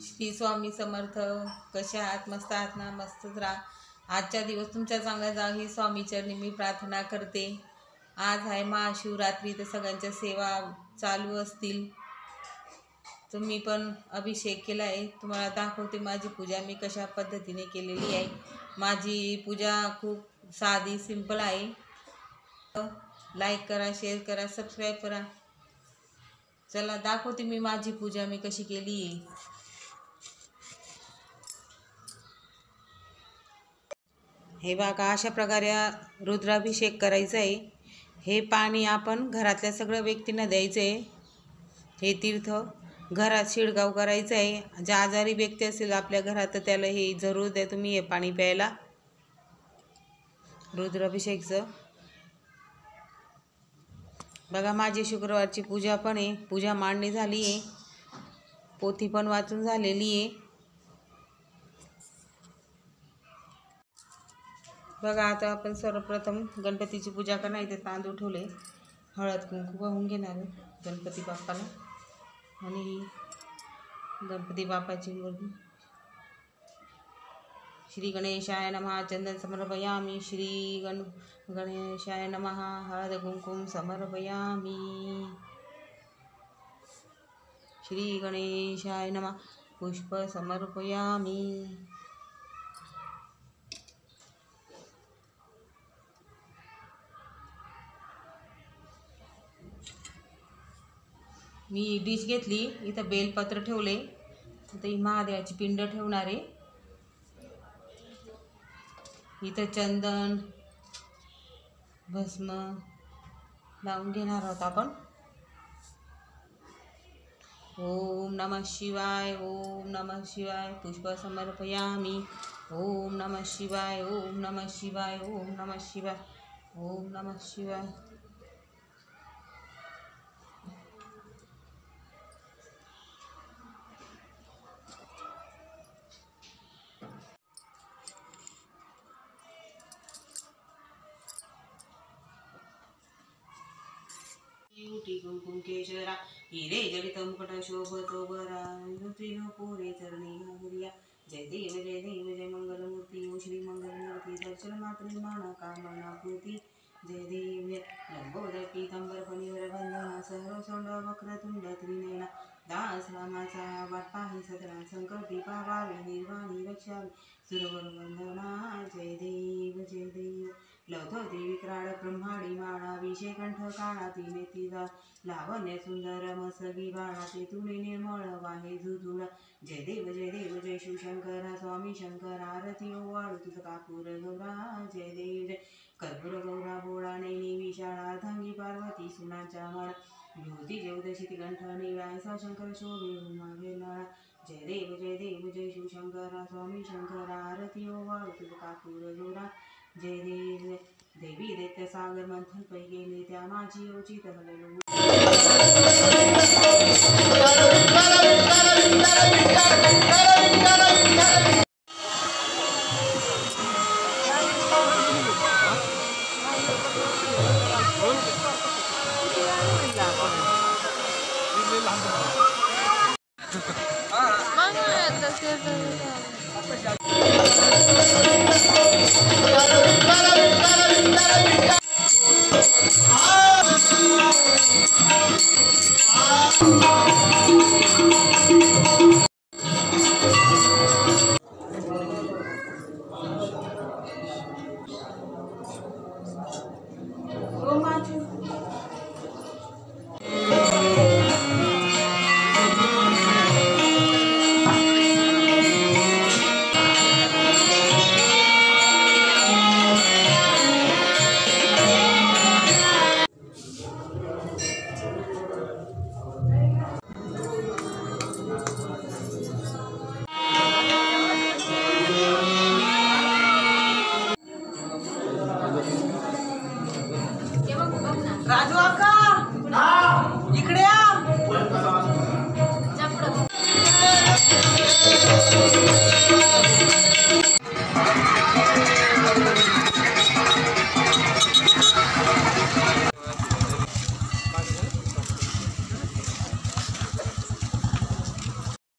श्री स्वामी समर्थ. कशा आहात? मस्त आहात ना? मस्तच राहा. आजचा दिवस तुमच्या चांगला जावं ही स्वामीचरणी मी प्रार्थना करते. आज आहे महाशिवरात्री, तर सगळ्यांच्या सेवा चालू असतील. तुम्ही पण अभिषेक केला आहे. तुम्हाला दाखवते माझी पूजा मी कशा पद्धतीने केलेली आहे. माझी पूजा खूप साधी सिंपल आहे. लाईक करा, शेअर करा, सबस्क्राईब करा. चला दाखवते मी माझी पूजा मी कशी केली आहे. हे बघा, अशा प्रकारे रुद्राभिषेक करायचा आहे. हे पाणी आपण घरातल्या सगळ्या व्यक्तींना द्यायचं आहे. हे तीर्थ घरात शिडगाव करायचं आहे. ज्या आजारी व्यक्ती असेल आपल्या घरात तर त्याला हे जरूर द्या तुम्ही हे पाणी प्यायला, रुद्राभिषेकचं. बघा, माझी शुक्रवारची पूजा पण आहे. पूजा मांडणी झाली आहे, पोथी पण वाचून झालेली आहे. बघा, आता आपण सर्वप्रथम गणपतीची पूजा करणार. इथे तांदूळ ठेवले, हळद कुंकू वाहून घेणार गणपती बाप्पाला. आणि ही गणपती बाप्पाची मूर्ती. श्री गणेशाय नमः. चंदन समर्पयामी. श्री गणेशाय नमः. हळद कुंकुम समर्पयामी. श्री गणेशाय नमः. पुष्प समर्पयामी. मी डिश घेतली, इथं बेलपत्र ठेवले, इथं ही महादेवाची पिंड ठेवणार आहे. इथं चंदन भस्म लावून घेणार आहोत आपण. ओम नमः शिवाय. ओम नमः शिवाय. पुष्प समर्पयामी. ओम नमः शिवाय. ओम नमः शिवाय. ओम नमः शिवाय. ओम नमः शिवाय. कुंकुम केशरा हिरे जडित मुकुट शोभतो बरा. पोरे चरणी घागरिया. जय देव जय देव जय मंगलमूर्ती. ओ श्री मंगलमूर्ती. दर्शन मात्र माना कामना पूर्ती. जय देव. लंबोदर पीतांबर फणीवर बंधना. सहर सोंड वक्रतुंड त्रिनयना. दास रामाचा वाट पाही सदरा. संकटी पावावे निर्वाणी रक्षावे. सुरवर वंदना. जय देव जय देव. लवधोती विक्राळ ब्रह्माडी माळा. विषय कंठ काळा तिने तिला. लावण्य सुंदर मसगी बाळा. ते तुने निर्मळ वाहे झुझुळा. जय देव जय देव जय शिवशंकरा. स्वामी शंकर आरती ओवाळू तुझ कापूर गौरा. जय देव जय. कर्पूर गौरा भोळा नैनी विशाळा. अर्धांगी पार्वती सुनाच्या माळा. विभूती जेवदशी कंठ निळा. शंकर शोभे उमा वेलाळा. जय देव जय देव जय शिवशंकरा. स्वामी शंकर आरती ओवाळू तुझ कापूर गौरा. जय देव. देवी दैत्य सागर मंथन पै गेले. त्या माझी उचित हललो.